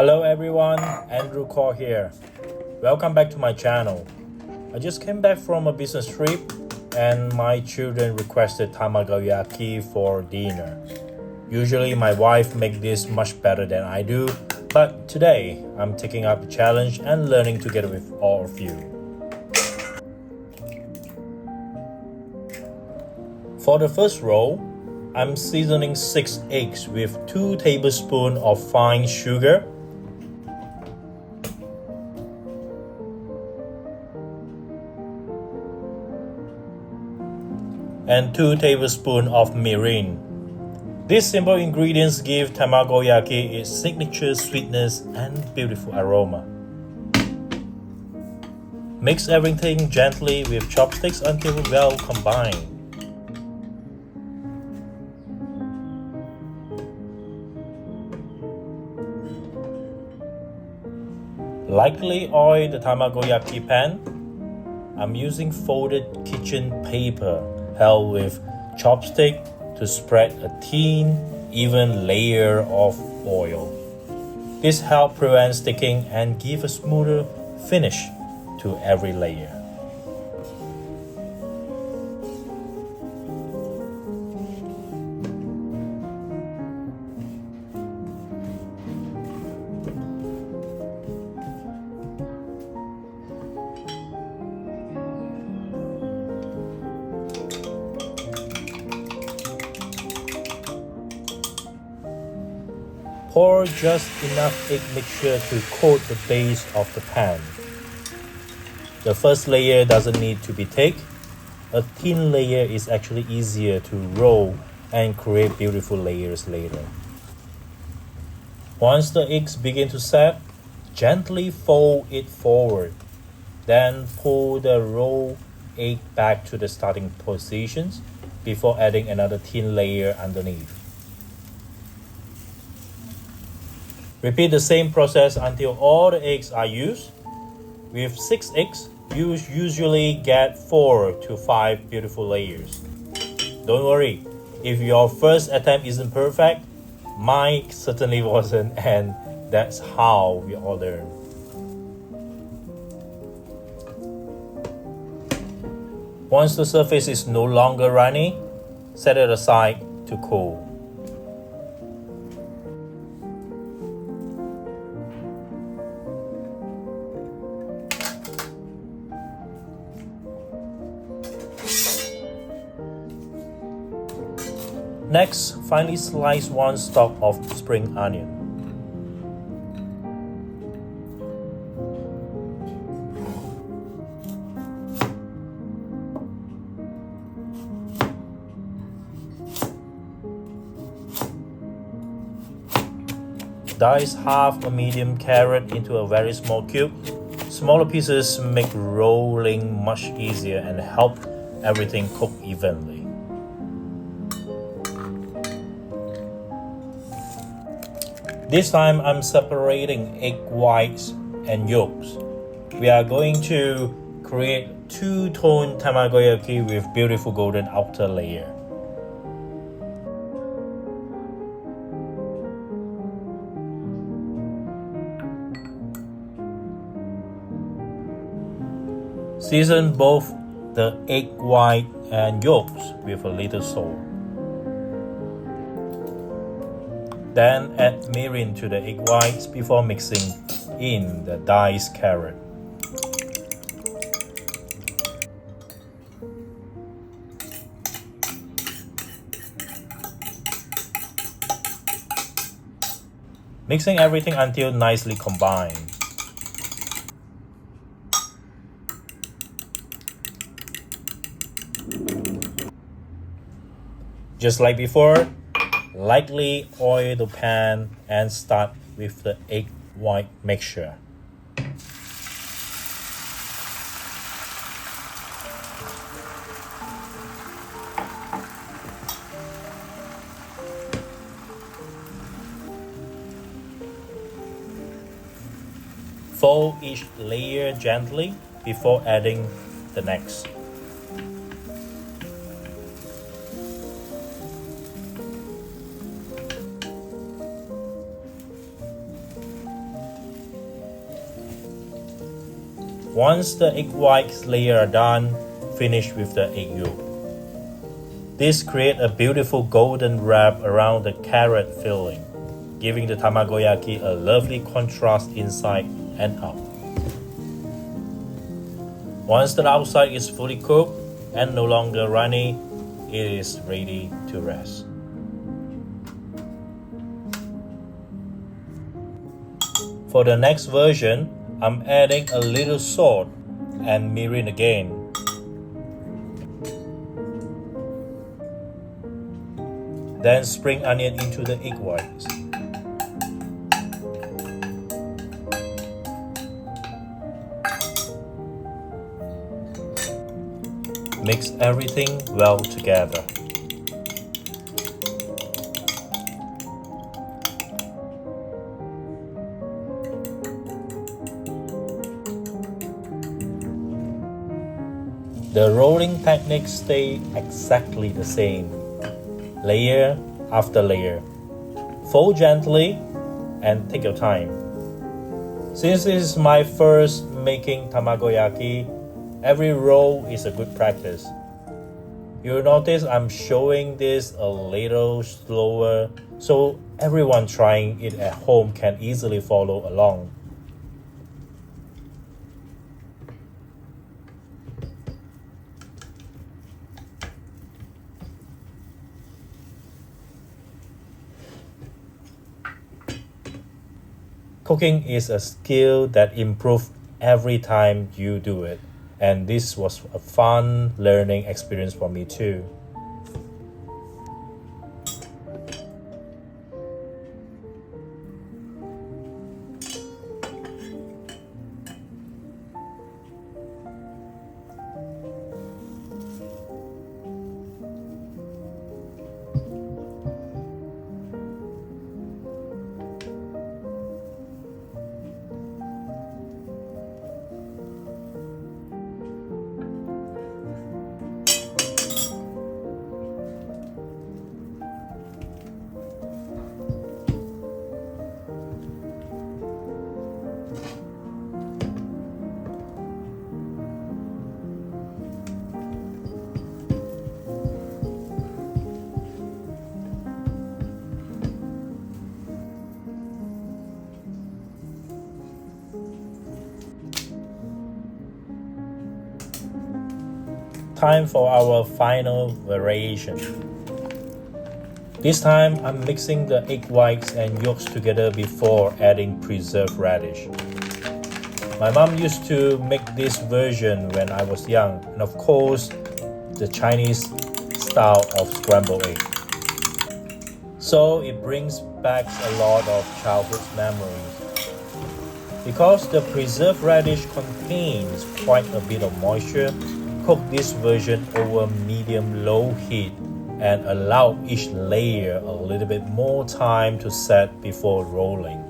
Hello everyone, Andrew Call here. Welcome back to my channel. I just came back from a business trip and my children requested Tamagoyaki for dinner. Usually my wife makes this much better than I do, but today I'm taking up the challenge and learning together with all of you. For the first roll, I'm seasoning 6 eggs with 2 tablespoons of fine sugar, and 2 tablespoons of mirin. These simple ingredients give Tamagoyaki its signature sweetness and beautiful aroma. Mix everything gently with chopsticks until well combined. Lightly oil the Tamagoyaki pan. I'm using folded kitchen paper held with chopstick to spread a thin, even layer of oil. This helps prevent sticking and give a smoother finish to every layer. Pour just enough egg mixture to coat the base of the pan. The first layer doesn't need to be thick. A thin layer is actually easier to roll and create beautiful layers later. Once the eggs begin to set, gently fold it forward. Then pull the rolled egg back to the starting positions before adding another thin layer underneath. Repeat the same process until all the eggs are used. With 6 eggs, you usually get 4 to 5 beautiful layers. Don't worry, if your first attempt isn't perfect, mine certainly wasn't, and that's how we all learn. Once the surface is no longer runny, set it aside to cool. Next, finely slice 1 stalk of spring onion. Dice half a medium carrot into a very small cube. Smaller pieces make rolling much easier and help everything cook evenly. This time I'm separating egg whites and yolks. We are going to create two-tone Tamagoyaki with beautiful golden outer layer. Season both the egg white and yolks with a little salt. Then add mirin to the egg whites before mixing in the diced carrot. Mixing everything until nicely combined. Just like before, lightly oil the pan and start with the egg white mixture. Fold each layer gently before adding the next. Once the egg whites layer are done, finish with the egg yolk. This creates a beautiful golden wrap around the carrot filling, giving the tamagoyaki a lovely contrast inside and out. Once the outside is fully cooked and no longer runny, it is ready to rest. For the next version, I'm adding a little salt and mirin again. Then spring onion into the egg whites. Mix everything well together. The rolling technique stays exactly the same, layer after layer. Fold gently and take your time. Since this is my first making tamagoyaki, every roll is a good practice. You'll notice I'm showing this a little slower so everyone trying it at home can easily follow along. Cooking is a skill that improves every time you do it, and this was a fun learning experience for me too. Time for our final variation. This time I'm mixing the egg whites and yolks together before adding preserved radish. My mom used to make this version when I was young, and of course the Chinese style of scrambled egg. So it brings back a lot of childhood memories. Because the preserved radish contains quite a bit of moisture, cook this version over medium-low heat and allow each layer a little bit more time to set before rolling.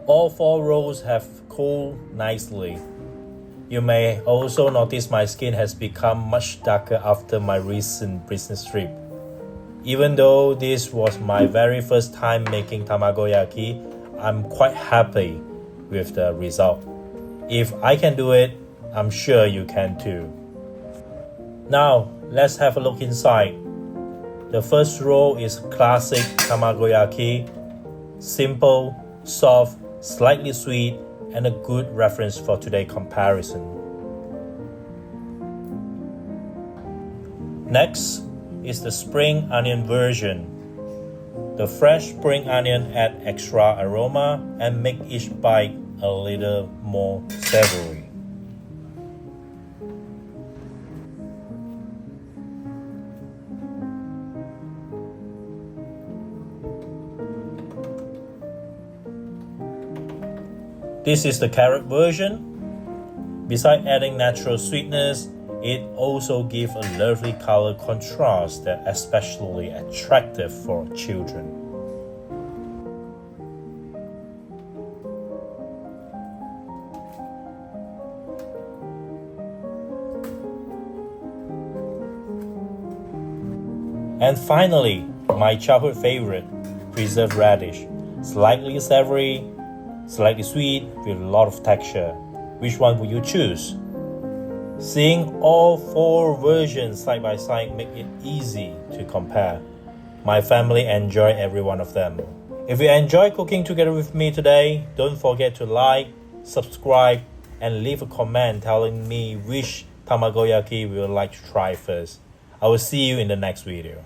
All 4 rolls have cooled nicely. You may also notice my skin has become much darker after my recent business trip. Even though this was my very first time making tamagoyaki, I'm quite happy with the result. If I can do it, I'm sure you can too. Now, let's have a look inside. The first roll is classic tamagoyaki, simple, soft, slightly sweet, and a good reference for today's comparison. Next is the spring onion version. The fresh spring onion adds extra aroma and make each bite a little more savory. This is the carrot version. Besides adding natural sweetness, it also gives a lovely color contrast that is especially attractive for children. And finally, my childhood favorite, preserved radish. Slightly savory, slightly sweet, with a lot of texture. Which one would you choose? Seeing all four versions side by side make it easy to compare. My family enjoy every one of them. If you enjoy cooking together with me today, don't forget to like, subscribe, and leave a comment telling me which tamagoyaki you would like to try first. I will see you in the next video.